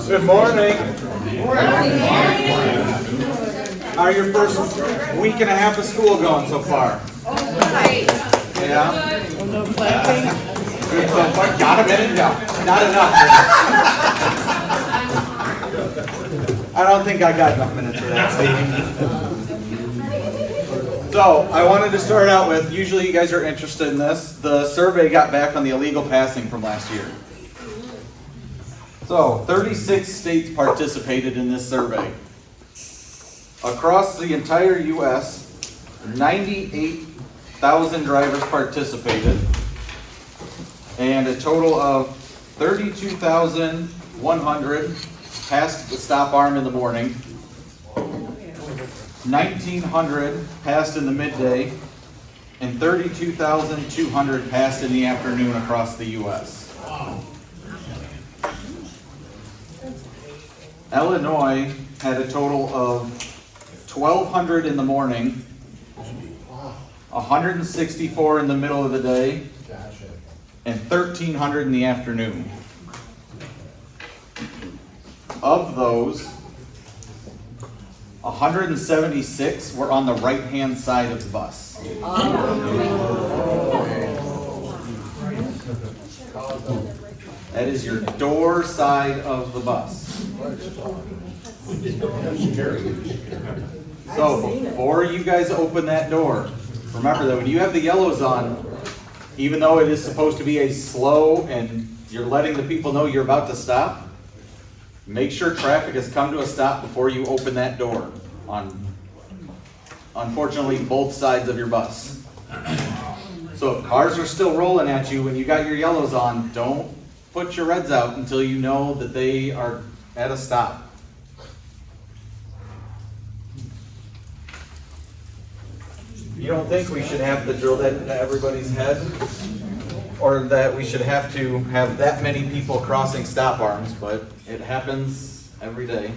Good morning. How are your first week and a half of school going so far? Yeah? Good so far. Got a minute? No, not enough. I don't think I got enough minutes for that, Steve. So, I wanted to start out with, usually you guys are interested in this, the survey got back on the illegal passing from last year. So, 36 states participated in this survey. Across the entire U.S., 98,000 drivers participated, and a total of 32,100 passed the stop arm in the morning, 1,900 passed in the midday, and 32,200 passed in the afternoon across the U.S. Illinois had a total of 1,200 in the morning, 164 in the middle of the day, and 1,300 in the afternoon. Of those, 176 were on the right-hand side of the bus. That is your door side of the bus. So before you guys open that door, remember that when you have the yellows on, even though it is supposed to be a slow and you're letting the people know you're about to stop, make sure traffic has come to a stop before you open that door on, unfortunately, both sides of your bus. So if cars are still rolling at you when you got your yellows on, don't put your reds out until you know that they are at a stop. You don't think we should have to drill that into everybody's head? Or that we should have to have that many people crossing stop arms, but it happens every day.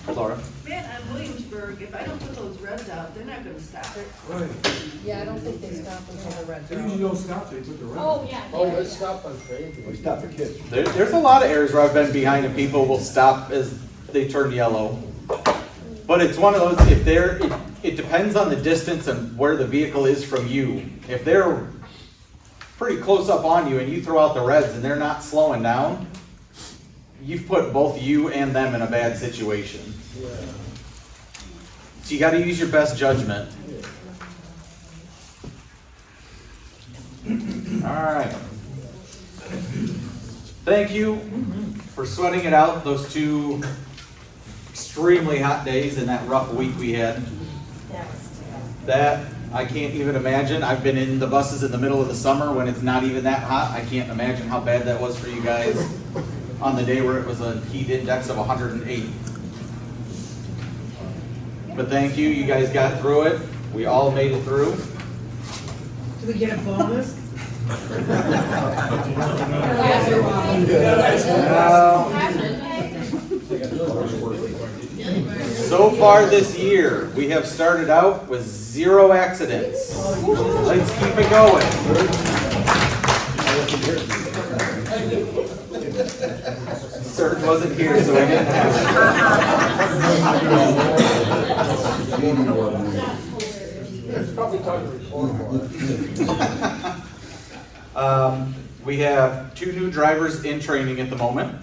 Laura? Man, on Williamsburg, if I don't put those reds out, they're not gonna stop it. Right. Yeah, I don't think they stop until the red They usually don't stop, they put the red. Oh, yeah. Oh, let's stop on Craig. We stop for kids. There's a lot of areas where I've been behind and people will stop as they turn yellow. But it's one of those, if it depends on the distance and where the vehicle is from you. If they're pretty close up on you and you throw out the reds and they're not slowing down, you've put both you and them in a bad situation. So you got to use your best judgment. All right. Thank you for sweating it out those 2 extremely hot days and that rough week we had. That I can't even imagine. I've been in the buses in the middle of the summer when it's not even that hot. I can't imagine how bad that was for you guys on the day where it was a heat index of 108. But thank you, you guys got through it. We all made it through. Do we get a bonus? So far this year, we have started out with 0 accidents. Let's keep it going. Serge wasn't here, so I didn't have It's probably time to report more. We have 2 new drivers in training at the moment,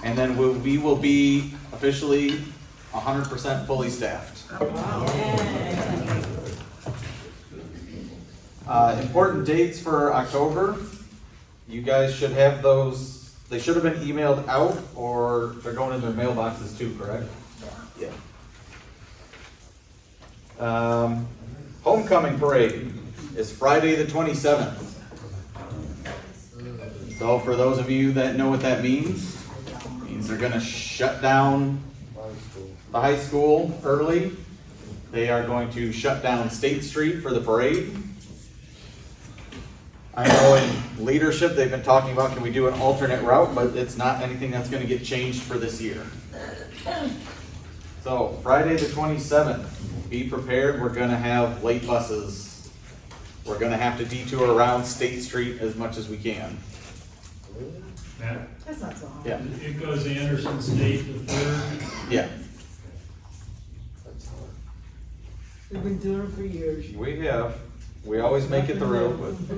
and then we will be officially 100% fully staffed. Important dates for October. You guys should have those. They should have been emailed out, or they're going in their mailboxes too, correct? Yeah. Homecoming parade is Friday the 27th. So for those of you that know what that means, it means they're gonna shut down the high school early. They are going to shut down State Street for the parade. I know in leadership, they've been talking about, can we do an alternate route, but it's not anything that's gonna get changed for this year. So Friday the 27th, be prepared, we're gonna have late buses We're gonna have to detour around State Street as much as we can. Matt, That's not so hard. Yeah, it goes Anderson State to Third. yeah, That's hard. We've been doing it for years. we have. We always make it through, but.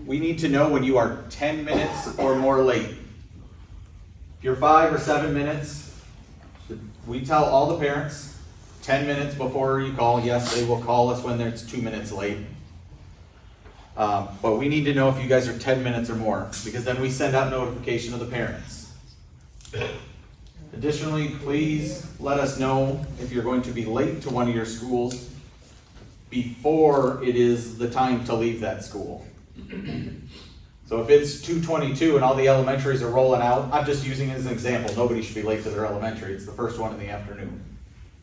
We need to know when you are 10 minutes or more late. If you're 5 or 7 minutes, we tell all the parents, 10 minutes before you call, yes, they will call us when it's 2 minutes late. But we need to know if you guys are 10 minutes or more, because then we send out notification to the parents. Additionally, please let us know if you're going to be late to one of your schools before it is the time to leave that school. So if it's 2:22 and all the elementaries are rolling out, I'm just using it as an example, nobody should be late to their elementary, it's the first one in the afternoon.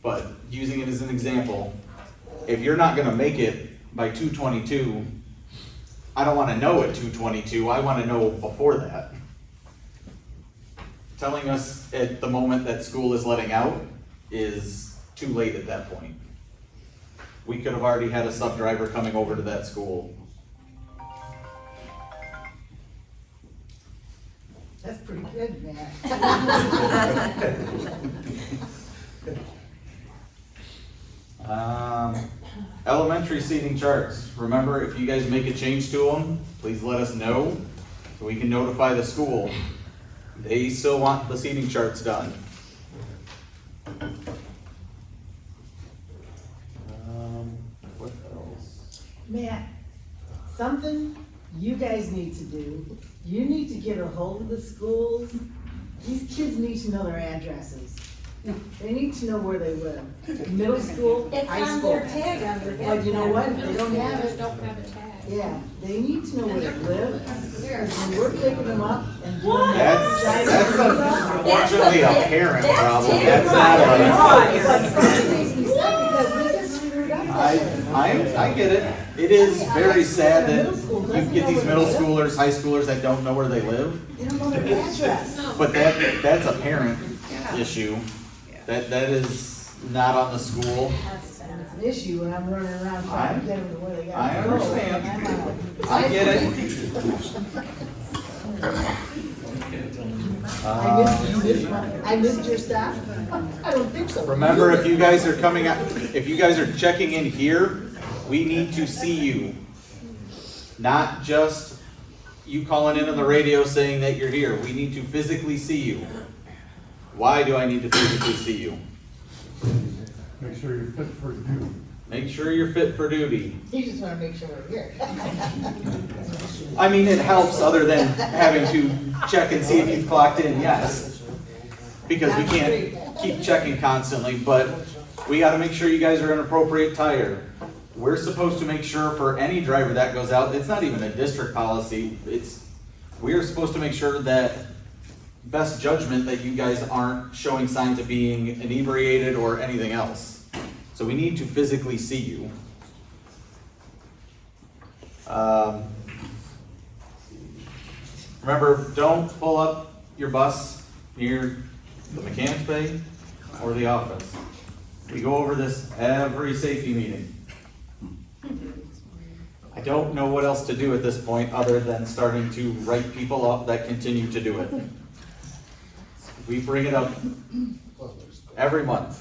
But using it as an example, if you're not gonna make it by 2:22, I don't wanna know at 2:22, I wanna know before that. Telling us at the moment that school is letting out is too late at that point. We could have already had a sub driver coming over to that school. That's pretty good, Matt. Elementary seating charts. Remember, if you guys make a change to them, please let us know so we can notify the school. They still want the seating charts done. What else? Matt, something you guys need to do, you need to get a hold of the schools. These kids need to know their addresses. They need to know where they live. Middle school, It's high on school. their tag on their. But you know what? They don't have Schools it. don't have a tag. Yeah, they need to know where they live. And we're picking them up and doing What? That's That's unfortunately a a- parent that's problem. it. That's not a. But for some reason, it's not because we get screwed up. I get it. It is very sad that you get these middle schoolers, high schoolers that don't know where they live. They don't know their address. But that's a parent issue. That is not on the school. It's an issue when I'm running around trying to get them to where they I gotta go. understand. And I'm out. I get it. I missed your stop? I don't think so. Remember, if you guys are coming out, if you guys are checking in here, we need to see you. Not just you calling in on the radio saying that you're here. We need to physically see you. Why do I need to physically see you? Make sure you're fit for duty. Make sure you're fit for duty. You just wanna make sure we're here. I mean, it helps other than having to check and see if you've clocked in, yes. Because we can't keep checking constantly, but we gotta make sure you guys are in appropriate tire. We're supposed to make sure for any driver that goes out, it's not even a district policy, we're supposed to make sure that best judgment that you guys aren't showing signs of being inebriated or anything else. So we need to physically see you. Remember, don't pull up your bus near the mechanics bay or the office. We go over this every safety meeting. I don't know what else to do at this point other than starting to write people up that continue to do it. We bring it up every month.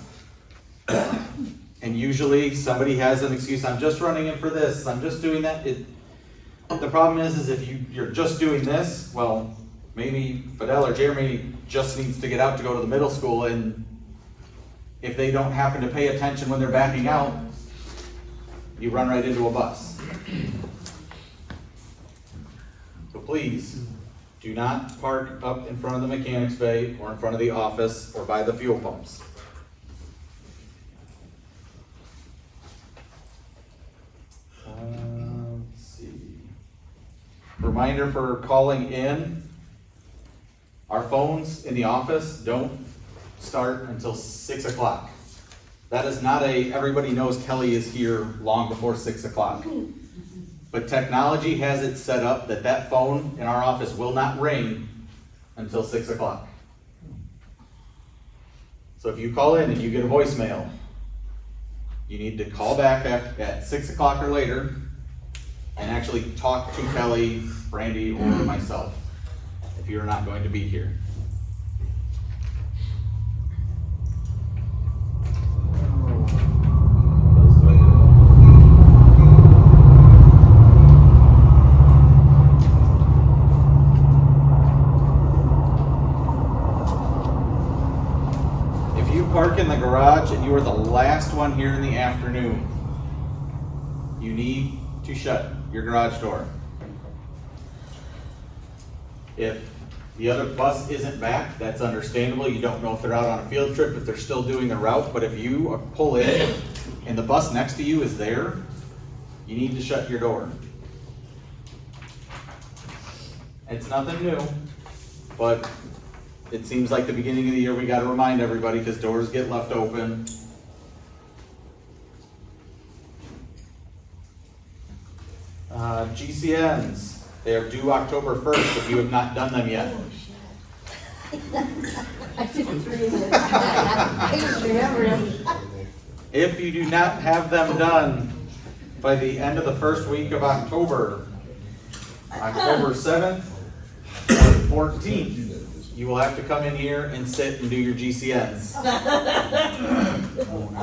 And usually somebody has an excuse, I'm just running in for this, I'm just doing that. The problem is if you're just doing this, well, maybe Fidel or Jeremy just needs to get out to go to the middle school, and if they don't happen to pay attention when they're backing out, you run right into a bus. So please, do not park up in front of the mechanics bay or in front of the office or by the fuel pumps. Let's see. Reminder for calling in. Our phones in the office don't start until 6 o'clock. That is not everybody knows Kelly is here long before 6 o'clock. But technology has it set up that phone in our office will not ring until 6 o'clock. So if you call in and you get a voicemail, you need to call back at 6 o'clock or later and actually talk to Kelly, Brandy, or myself if you're not going to be here. If you park in the garage and you are the last one here in the afternoon, you need to shut your garage door. If the other bus isn't back, that's understandable. You don't know if they're out on a field trip, if they're still doing the route, but if you pull in and the bus next to you is there, you need to shut your door. It's nothing new, but it seems like the beginning of the year we gotta remind everybody because doors get left open. GCNs, they are due October 1st if you have not done them yet. I didn't read it. I just remember him. If you do not have them done by the end of the first week of October, October 7th or 14th, you will have to come in here and sit and do your GCNs.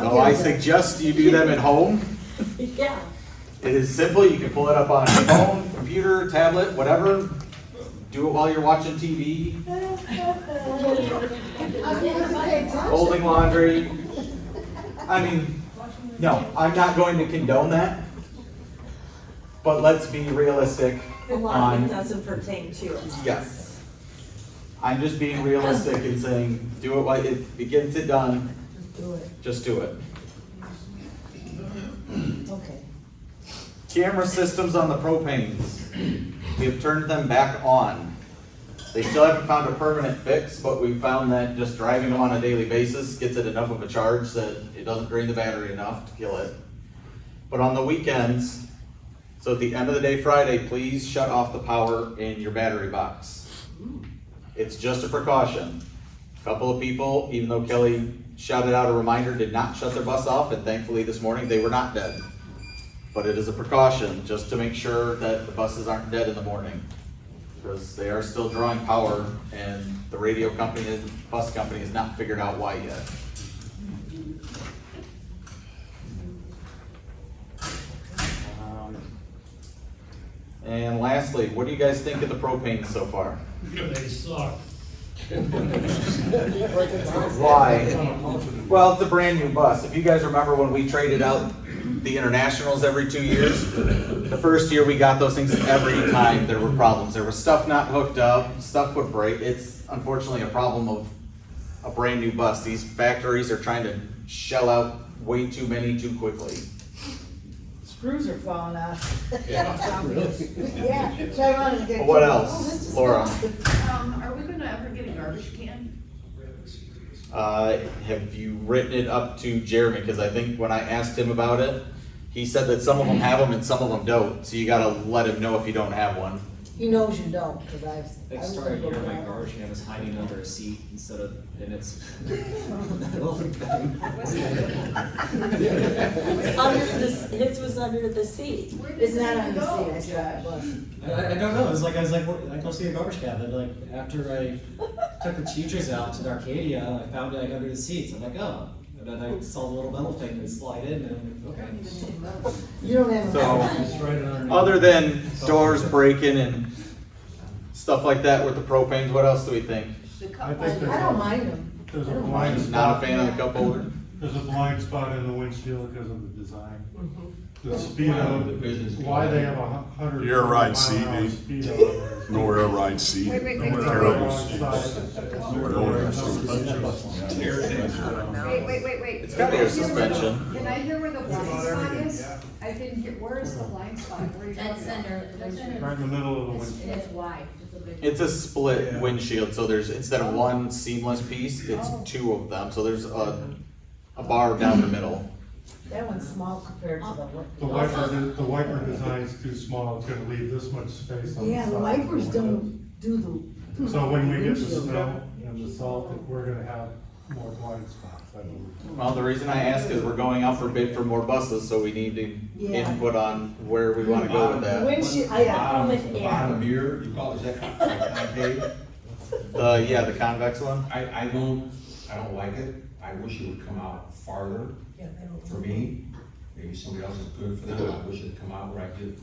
So I suggest you do them at home. Yeah. It is simple, you can pull it up on your phone, computer, tablet, whatever. Do it while you're watching TV, folding laundry. I mean, no, I'm not going to condone that. But let's be realistic The law on, doesn't pertain to it. yes. I'm just being realistic and saying, do it while it gets it done, Do it, just do it. okay. Camera systems on the propanes, we have turned them back on. They still haven't found a permanent fix, but we found that just driving them on a daily basis gets it enough of a charge that it doesn't drain the battery enough to kill it. But on the weekends, so at the end of the day Friday, please shut off the power in your battery box. It's just a precaution. A couple of people, even though Kelly shouted out a reminder, did not shut their bus off, and thankfully this morning they were not dead. But it is a precaution, just to make sure that the buses aren't dead in the morning. Because they are still drawing power, and the radio company, and bus company has not figured out why yet. And lastly, what do you guys think of the propane so far? They suck. Why? Well, it's a brand new bus. If you guys remember when we traded out the internationals every 2 years, the first year we got those things, every time there were problems. There was stuff not hooked up, stuff would break. It's unfortunately a problem of a brand new bus. These factories are trying to shell out way too many too quickly. Screws are falling out. Yeah. Yeah, try running. Well, what else, Laura? Are we gonna ever get a garbage can? Have you written it up to Jeremy? Because I think when I asked him about it, he said that some of them have them and some of them don't. So you gotta let him know if you don't have one. He knows you don't, because I Big was story gonna here, go my down. garbage can was hiding under a seat instead of in its. Under the, his was under the seat. It's not on the seat, I saw it was. I don't know. It's like I was like, what, I go see a garbage can. And like after I took the teachers out to the Arcadia, I found it like under the seats. I'm like, oh. And then I saw the little metal thing and slide in, and I'm like, okay. You don't have a. So- It's right underneath. Other than doors breaking and stuff like that with the propanes, what else do we think? The I cup think holder? I don't mind them. There's a I don't blind mind. Just not a fan of the cup holder? There's a blind spot in the windshield because of the design. Mm-hmm. The speedo, why they have 100. You're right, mile-an-hour CB. speedo on there. Nowhere to ride seat. Wait, wait, wait. It's on the Terrible. wrong side. Wait. It's got air suspension. Can I hear where the blind spot is? I didn't get, where is the blind spot? Where are you Dead talking about? center. Right in the middle of the windshield. It's wide. It's a big. It's a split windshield, so there's, instead of one seamless piece, it's two of them, so there's a bar down the middle. That one's small compared to The wiper design's too small, it's gonna leave this much space on the Yeah, side. the wipers don't do the. So when we get the windshield. snow and the salt, we're gonna have more blind spots, I believe. Well, the reason I ask is we're going out for bid for more buses, so we need to Yeah. input on where we wanna go with that. Windshield, I got with Bottom air. mirror, you call it, is that concave? Yeah, the convex one? I don't like it. I wish it would come out farther for me. Maybe somebody else is good for them. I wish it'd come out where I get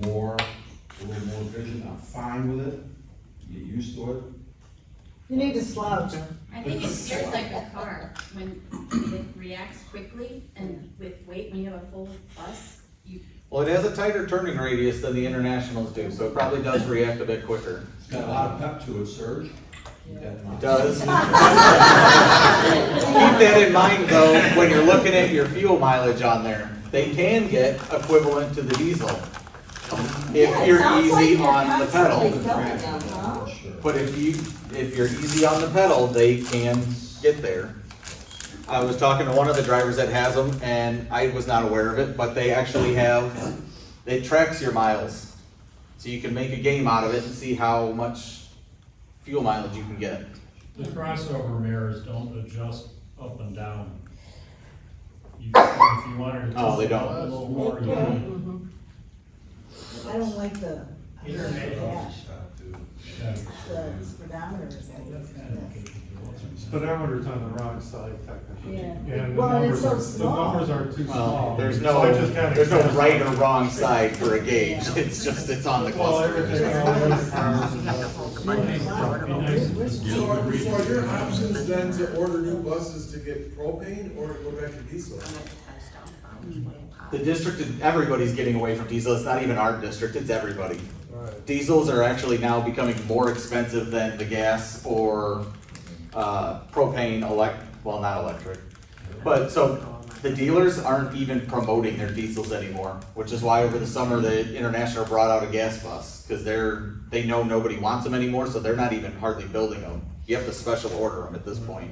more, a little more vision. I'm fine with it. Get used to it. You need to slouch. I think it scares like a car, when it reacts quickly and with weight, when you have a full bus, you, Well, it has a tighter turning radius than the Internationals do, so it probably does react a bit quicker. It's got a lot of pep to it, Serge. Keep that in It mind. does. Keep that in mind though, when you're looking at your fuel mileage on there. They can get equivalent to the diesel. If you're easy on the pedal. Sure. But if you're easy on the pedal, they can get there. I was talking to one of the drivers that has them, and I was not aware of it, but they actually have, it tracks your miles. So you can make a game out of it and see how much fuel mileage you can get. The crossover mirrors don't adjust up and down. If you wanted to. Oh, they don't. A little more, you can. I don't like the, Yeah. the speedometers. Speedometer's on the wrong side technically. Yeah. And the Well, and it's numbers so are, the small. numbers are too Well, small. there's So I just kinda no guess- right or wrong side for a gauge. It's just, it's on the Well, everything, cluster. all the cars and that. Be nice. So are your options then to order new buses to get propane or to go back to diesel? The district, everybody's getting away from diesel. It's not even our district, it's everybody. Right. Diesels are actually now becoming more expensive than the gas or propane, well, not electric. But so the dealers aren't even promoting their diesels anymore, which is why over the summer the International brought out a gas bus, because they know nobody wants them anymore, so they're not even hardly building them. You have to special order them at this point.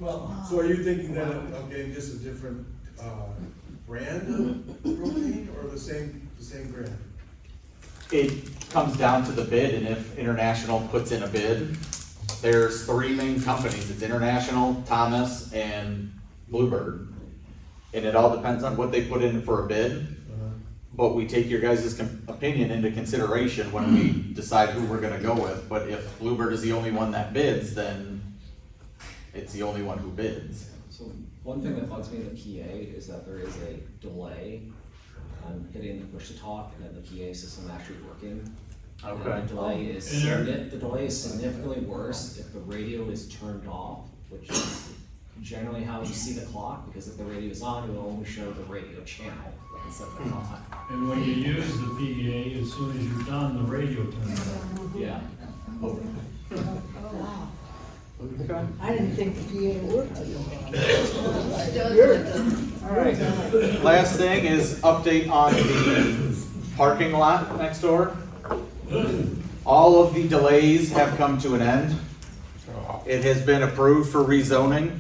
So are you thinking that of getting just a different, brand of propane or the same brand? It comes down to the bid, and if International puts in a bid, there's three main companies. It's International, Thomas, and Bluebird. And it all depends on what they put in for a bid. But we take your guys' opinion into consideration when we decide who we're gonna go with. But if Bluebird is the only one that bids, then it's the only one who bids. So one thing that bugs me in the PA is that there is a delay on hitting the push to talk and then the PA system actually working. Okay. And the delay is significantly worse if the radio is turned off, which is generally how you see the clock, because if the radio is on, it will only show the radio channel instead of the clock. And when you use the PDA, as soon as you're done, the radio turns on. Yeah. Wow. I didn't think the PA worked. Last thing is update on the parking lot next door. All of the delays have come to an end. It has been approved for rezoning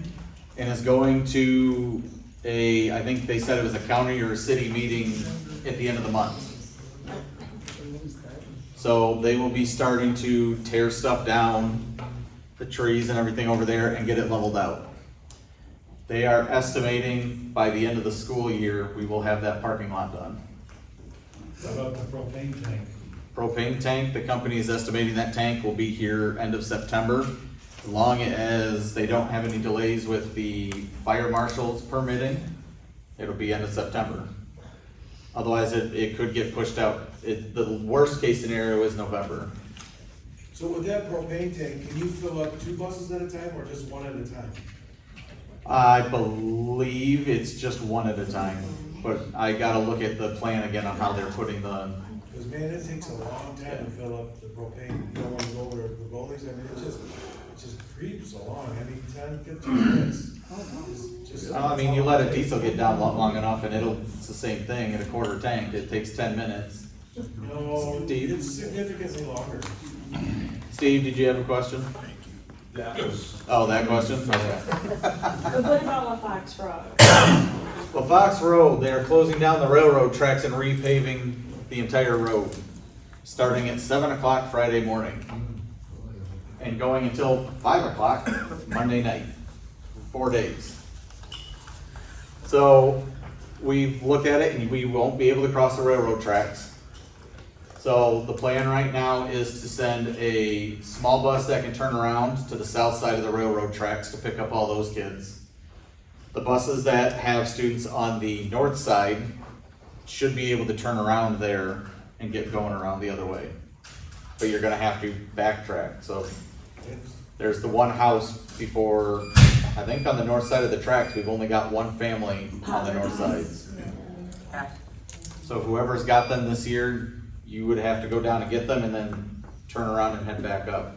and is going to I think they said it was a county or a city meeting at the end of the month. So they will be starting to tear stuff down, the trees and everything over there, and get it leveled out. They are estimating by the end of the school year, we will have that parking lot done. How about the propane tank? Propane tank, the company is estimating that tank will be here end of September, as long as they don't have any delays with the fire marshal's permitting, it'll be end of September. Otherwise, it could get pushed out. The worst case scenario is November. So with that propane tank, can you fill up 2 buses at a time or just one at a time? I believe it's just one at a time, but I gotta look at the plan again on how they're putting the, Because man, it takes a long time to fill up the propane. You don't want to go over the goalies. I mean, it just creeps along. I mean, 10, 15 minutes. Is just. I mean, you let a diesel get down long enough and it's the same thing in a quarter tank, it takes 10 minutes. No, Steve? it's significantly longer. Steve, did you have a question? Oh, that question? Okay. But what about La Fox Road? Well, Fox Road, they are closing down the railroad tracks and repaving the entire road, starting at 7 o'clock Friday morning and going until 5 o'clock Monday night. 4 days. So we've looked at it and we won't be able to cross the railroad tracks. So the plan right now is to send a small bus that can turn around to the south side of the railroad tracks to pick up all those kids. The buses that have students on the north side should be able to turn around there and get going around the other way. But you're gonna have to backtrack, so there's the one house before, I think on the north side of the tracks, we've only got one family on the north sides. So whoever's got them this year, you would have to go down and get them and then turn around and head back up.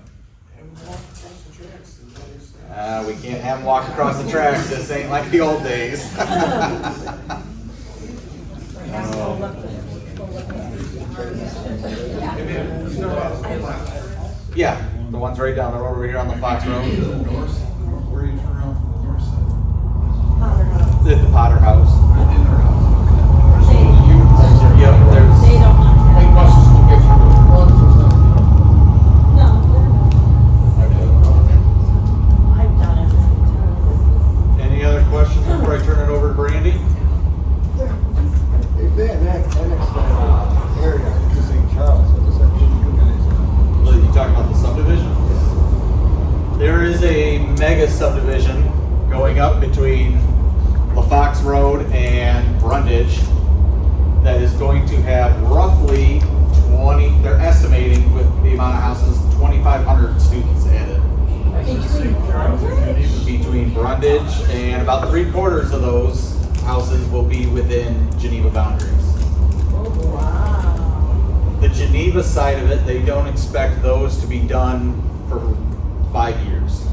We can't have them walk across the tracks, this ain't like the old days. Yeah, the ones right down the road over here on the Fox Road. Where do you turn around from the north side? At the Potter House. In their house. Yep, there's. They don't want to. Like buses will get through it. No, I've done it. Any other questions before I turn it over to Brandy? If they annex that area to St. Charles, what does that mean to you guys? You talking about the subdivision? There is a mega subdivision going up between LaFox Road and Brundage that is going to have roughly 20, they're estimating with the amount of houses, 2,500 students added. Between Brundage and about 3/4 of those houses will be within Geneva boundaries. The Geneva side of it, they don't expect those to be done for 5 years.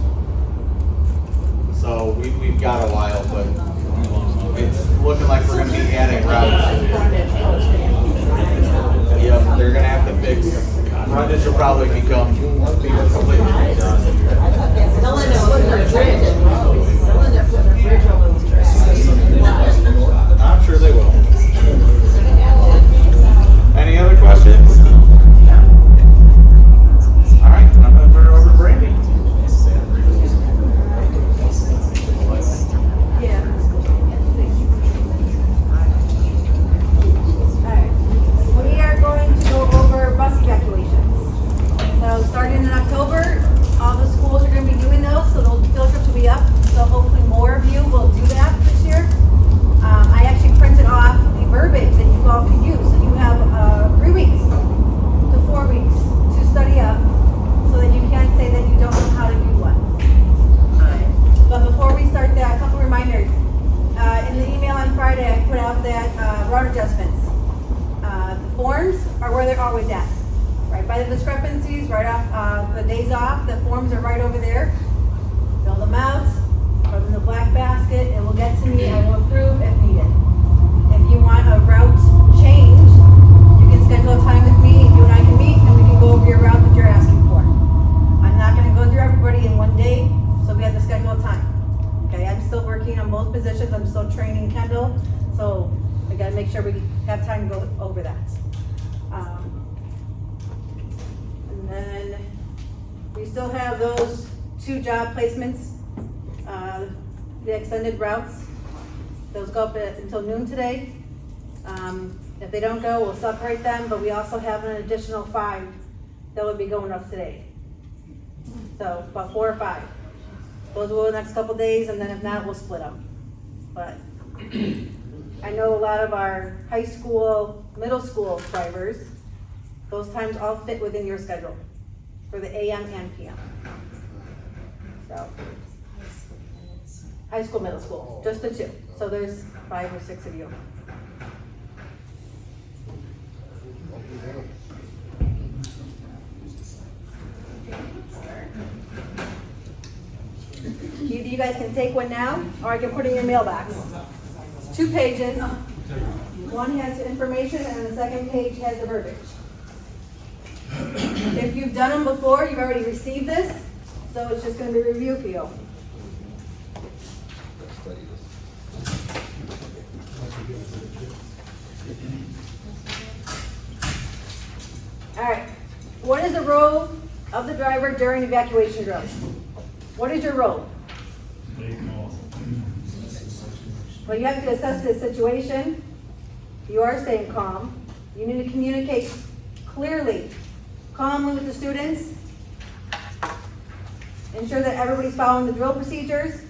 So we've got a while, but it's looking like we're gonna be adding routes. Yep, they're gonna have to fix, Brundage will probably become completely redone. They'll end up putting a bridge. They'll end up putting a bridge over those tracks. I'm sure they will. Any other questions? All right, I'm gonna turn it over to Brandy. We are going to go over bus evacuations. So starting in October, all the schools are going to be doing those, so those field trips will be up. So hopefully more of you will do that this year. I actually printed off the verbiage that you all can use. So you have 3 weeks to 4 weeks to study up so that you can't say that you don't know how to do one. But before we start that, a couple reminders. In the email on Friday, I put out that route adjustments. The forms are where they're always at. Right by the discrepancies, right off the days off, the forms are right over there. Fill them out, put them in the black basket, it will get to me, I will approve if needed. If you want a route change, you can schedule a time with me, you and I can meet, and we can go over your route that you're asking for. I'm not gonna go through everybody in one day, so we have to schedule a time. Okay, I'm still working on both positions, I'm still training Kendall, so I gotta make sure we have time to go over that. And then we still have those 2 job placements, the extended routes. Those go up until noon today. If they don't go, we'll separate them, but we also have an additional 5 that will be going up today. So about 4 or 5. Those will go the next couple days, and then if not, we'll split them. But I know a lot of our high school, middle school drivers, those times all fit within your schedule for the AM and PM. So, high school, middle school, just the 2. So there's 5 or 6 of you. Either you guys can take one now, or I can put it in your mailbox. It's 2 pages. One has the information, and the second page has the verbiage. If you've done them before, you've already received this, so it's just going to be review for you. All right. What is the role of the driver during evacuation drills? What is your role? Make them all. Well, you have to assess the situation. You are staying calm. You need to communicate clearly, calmly with the students. Ensure that everybody's following the drill procedures.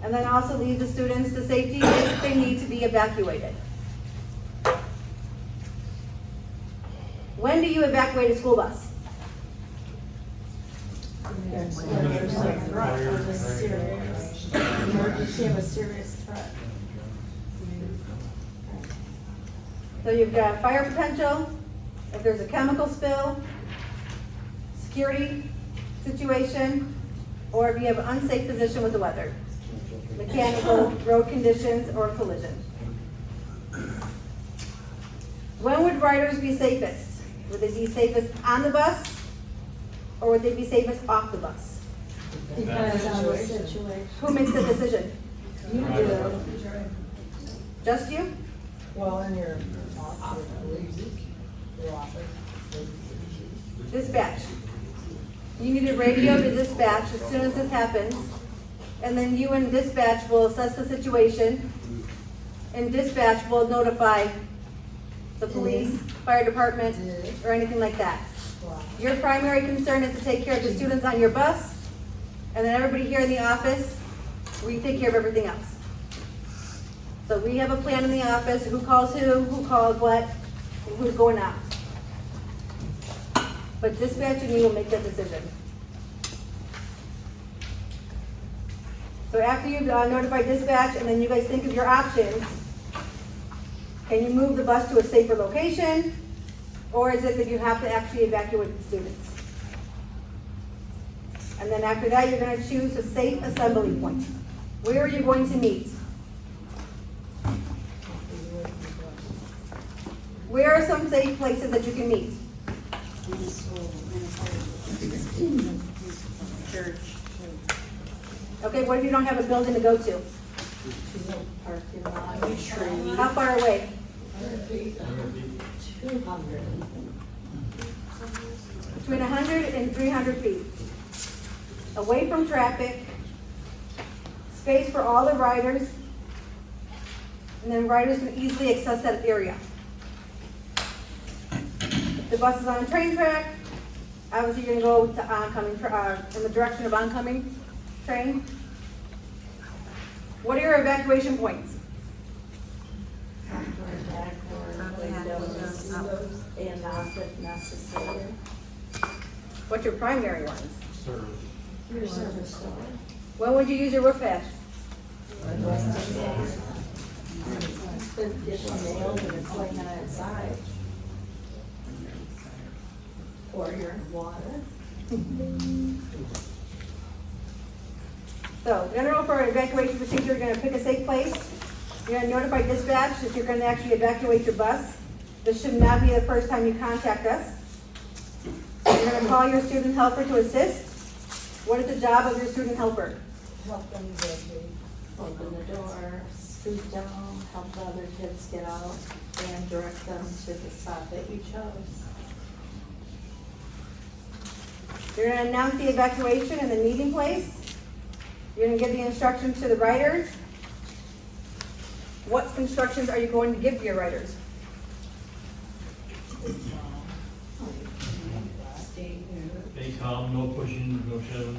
And then also lead the students to safety if they need to be evacuated. When do you evacuate a school bus? Emergency of a serious threat. So you've got fire potential, if there's a chemical spill, security situation, or if you have an unsafe position with the weather, mechanical, road conditions, or collision. When would riders be safest? Would they be safest on the bus, or would they be safest off the bus? Depends on the situation. Who makes the decision? You do. Just you? Well, in your office, your office. Dispatch. You need to radio to dispatch as soon as this happens, and then you and dispatch will assess the situation, and dispatch will notify the police, fire department, or anything like that. Your primary concern is to take care of the students on your bus, and then everybody here in the office, we take care of everything else. So we have a plan in the office, who calls who calls what, and who's going out. But dispatch and you will make that decision. So after you've notified dispatch and then you guys think of your options, can you move the bus to a safer location? Or is it that you have to actually evacuate the students? And then after that, you're gonna choose a safe assembly point. Where are you going to meet? Where are some safe places that you can meet? Church. Okay, what if you don't have a building to go to? Parking lot, tree. How far away? 200. Between 100 and 300 feet. Away from traffic, space for all the riders, and then riders can easily access that area. If the bus is on a train track, obviously you're gonna go to oncoming, in the direction of oncoming train. What are your evacuation points? And off if necessary. What's your primary ones? Your service door. When would you use your roof patch? If it's nailed and it's laying on its side. Or you're in water. So, general for evacuation procedure, you're gonna pick a safe place. You're gonna notify dispatch that you're gonna actually evacuate your bus. This should not be the first time you contact us. You're gonna call your student helper to assist. What is the job of your student helper? Help them open the door, scoot down, help the other kids get out, and direct them to the spot that you chose. You're gonna announce the evacuation in the meeting place. You're gonna give the instructions to the riders. What instructions are you going to give to your riders? Stay calm, no pushing, no shoving.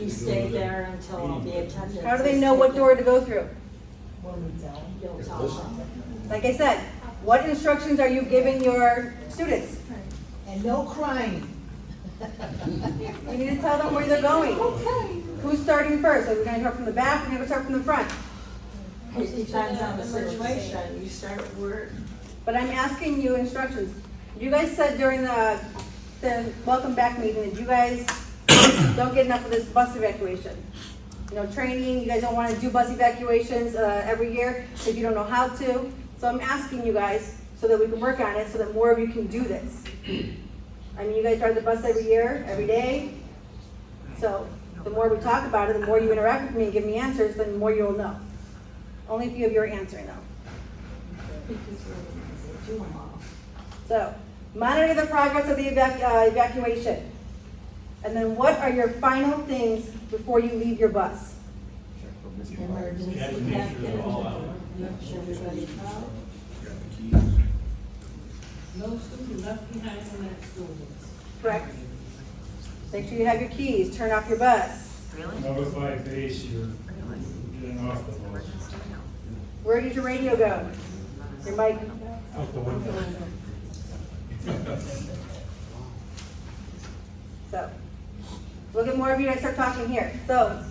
You stay there until all the attendants. How do they know what door to go through? You'll tell them. Like I said, what instructions are you giving your students? And no crying. You need to tell them where they're going. Who's starting first? Are we gonna start from the back, or are we gonna start from the front? It depends on the situation. You start where. But I'm asking you instructions. You guys said during the welcome back meeting that you guys don't get enough of this bus evacuation. You know, training, you guys don't wanna do bus evacuations, every year, if you don't know how to. So I'm asking you guys, so that we can work on it, so that more of you can do this. I mean, you guys drive the bus every year, every day. So the more we talk about it, the more you interact with me and give me answers, then the more you'll know. Only if you have your answer though. So, monitor the progress of the evacuation. And then what are your final things before you leave your bus? Emergency Have to make sure they're all packet. out. Make sure everybody's out. No student left behind on that school bus. Correct? Make sure you have your keys, turn off your bus. Notify base you're getting off the bus. Where did your radio go? Your mic? Out the window. So, we'll get more of you and start talking here. So,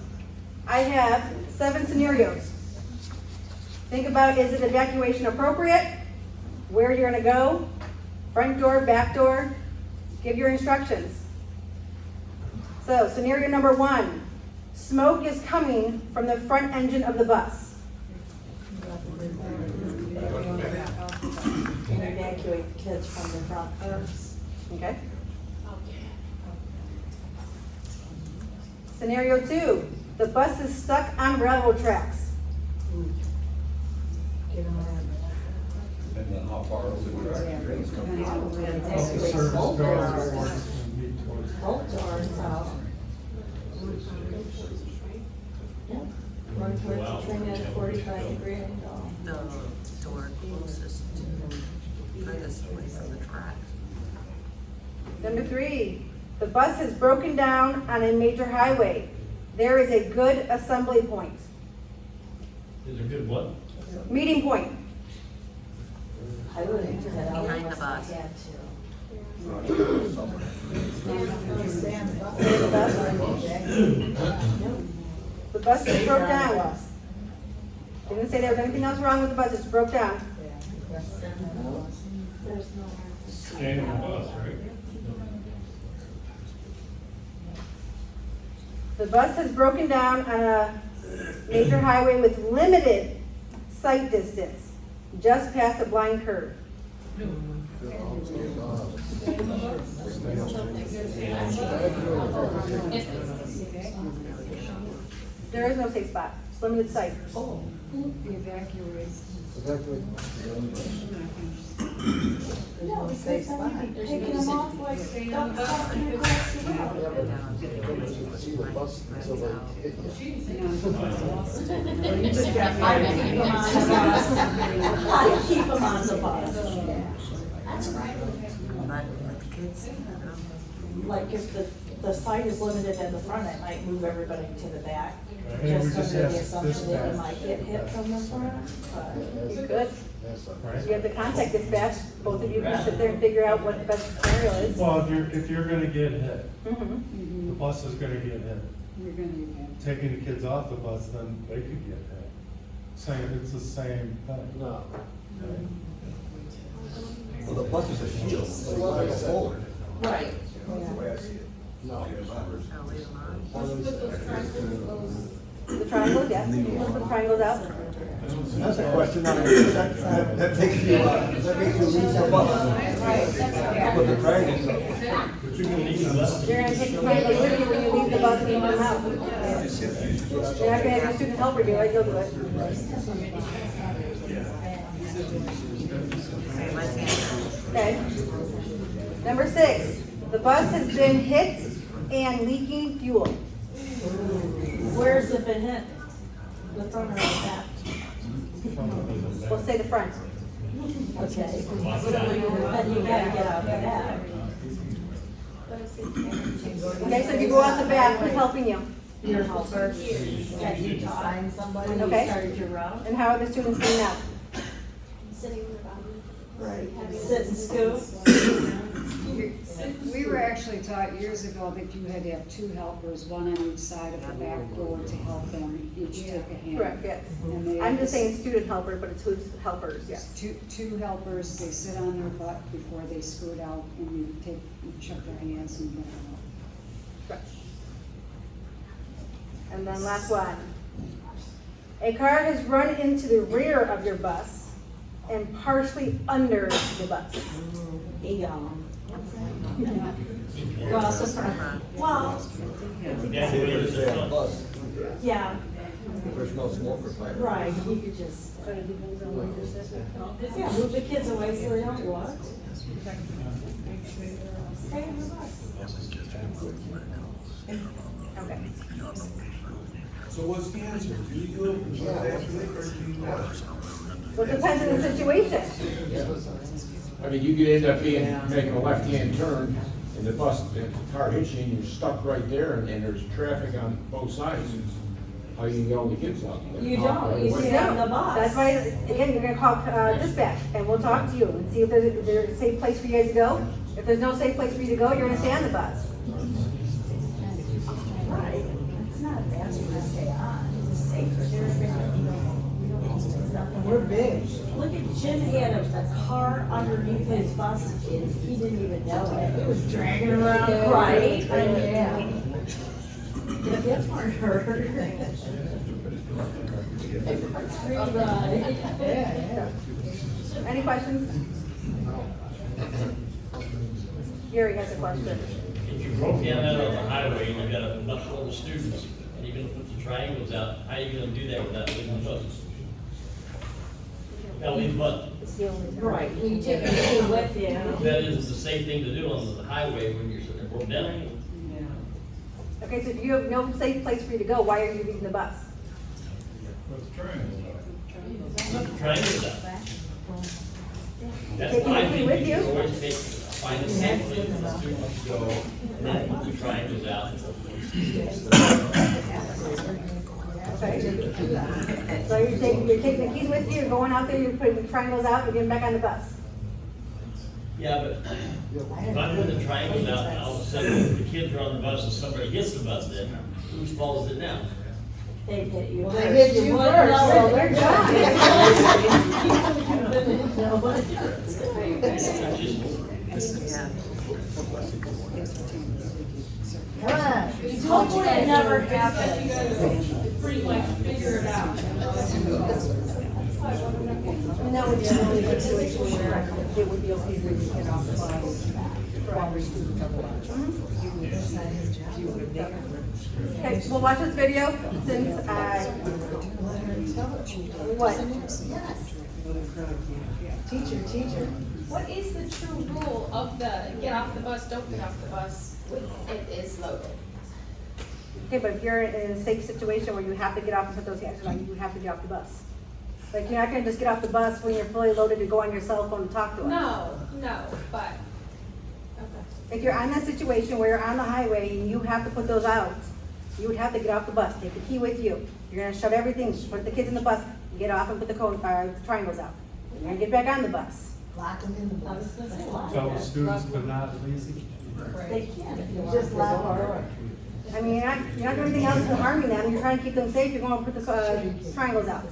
I have 7 scenarios. Think about, is it evacuation appropriate? Where you're gonna go? Front door, back door? Give your instructions. So, scenario number 1, smoke is coming from the front engine of the bus. And evacuate the kids from the front first. Okay? Scenario 2, the bus is stuck on railroad tracks. And then how far is the track? Up the service doors or meet doors. Both doors out. Yeah, run towards the train at a 45-degree angle. The door closest to, furthest away from the track. Number 3, the bus has broken down on a major highway. There is a good assembly point. Is it good what? Meeting point. I would have said out. Behind the bus. Yeah, The bus is broke down. Didn't say there was anything else wrong with the bus, it's broke down. There's no. Stay in the bus, right? The bus has broken down on a major highway with limited sight distance, just past a blind curve. There is no safe spot, it's limited sight. No, because then you'd be picking them off like ducks walking across the road. See the bus until they hit you. Keep them on the bus. But with the kids, Like if the sight is limited in the front, it might move everybody to the back. Right, and we Just just under the ask assumption that you dispatch. might get hit from the front, but. Good. Right? You have to contact dispatch, both of you can sit there and figure out what the best scenario is. Well, if you're gonna get hit, Mhm. the bus is gonna get hit. Taking the kids off the bus, then they could get hit. Same, it's the same thing. No. Well, the bus is a shield, it's like a forward. Right. That's the way I see it. No. The triangles, yes, let's put the triangles out. That's a question, that takes you, that makes you lose the bus. Put the triangles up. But you're gonna need the bus. You're gonna take the triangle with you when you leave the bus and you come out. You're not gonna have your student helper do it, you'll do it. Okay. Number 6, the bus has been hit and leaking fuel. Where's it been hit? The front or the back? We'll say the front. Okay. Then you gotta get out the back. Okay, so if you go out the back, who's helping you? Your helper. Can you sign somebody? When you Okay. started your route? And how are the students doing now? Sitting in the bottom. Right. Sit and scoot. We were actually taught years ago that you had to have 2 helpers, one on each side of the back door to help them each take a hand. Correct, yes. And they I'm just have saying student helper, but it's who's helpers, yes. two helpers, they sit on their butt before they scoot out and you shut their hands and get them out. Correct. And then last one. A car has run into the rear of your bus and partially under the bus. Across the front. Well, Bus, yeah, there's no smoker fire. right, you could just. Yeah, move the kids away so they don't what? Stay in the bus. Okay. So what's the answer? Do you do it automatically or do you not? Well, it depends on the situation. I mean, you could end up making a left-hand turn, and the car hits you, and you're stuck right there, and there's traffic on both sides. How you can get all the kids out? You don't, you sit on the bus. That's why, again, you're gonna call dispatch, and we'll talk to you and see if there's a safe place for you guys to go. If there's no safe place for you to go, you're gonna stay on the bus. Right, it's not a bad thing to stay on, it's safer. We're big. Look at Jim had a car underneath his bus, and he didn't even know it. It was dragging around. Right, I mean, the kids weren't hurt. Any questions? Gary has a question. If you broke down out on the highway and you've got a bunch full of students, and you're gonna put the triangles out, how are you gonna do that without leaving the buses? Gotta leave the bus. Right, you take it with you. That is the same thing to do on the highway when you're sitting there broke down. Okay, so if you have no safe place for you to go, why are you leaving the bus? Put the triangles out. Put the triangles out. That's Taking my the key thing, with you you? should always find a safe place for the students to go, and then put the triangles out. Okay. So you're taking the keys with you, you're going out there, you're putting the triangles out, you're getting back on the bus. Yeah, but if I'm putting the triangles out, and all of a sudden the kids are on the bus and somebody hits the bus, then whose fault is it now? They hit you first. They hit you first, so they're Come on. Hopefully it never happens. Pretty much figure it out. And that would be a really good situation where it would be okay for you to get off the bus. Okay, we'll watch this video since, what? Teacher. What is the true rule of the get off the bus, don't get off the bus when it is loaded? Okay, but if you're in a safe situation where you have to get off and put those hands on, you have to get off the bus. Like, you're not gonna just get off the bus when you're fully loaded to go on your cell phone and talk to us. No, but, If you're on that situation where you're on the highway and you have to put those out, you would have to get off the bus, take the key with you. You're gonna shut everything, put the kids in the bus, get off and put the triangles out. You're gonna get back on the bus. Lock them in the bus. Tell the students but not lazy. They can't if you want. Just lock them. I mean, you're not doing anything else to harming them, you're trying to keep them safe, you're going to put the triangles out.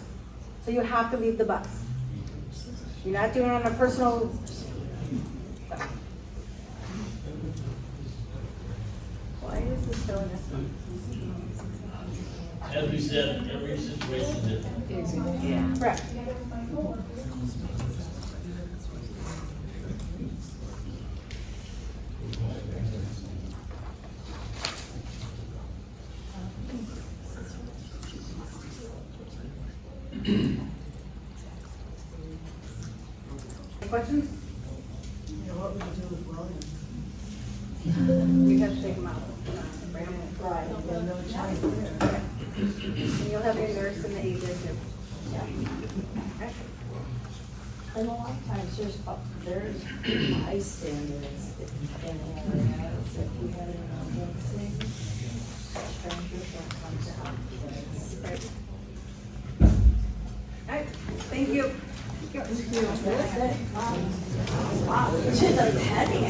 So you have to leave the bus. You're not doing it on a personal. Why is this showing us? As we said, every situation is different. Correct. Any questions? What would you do with William? We have to take them out. Right, there's no choice there. And you'll have your nurse and the aide there too. Okay. And a lot of times there's bystanders in areas, if we had an emergency, strangers will come to help kids. Right. All right, thank you. That's it. Wow, she's like heavy.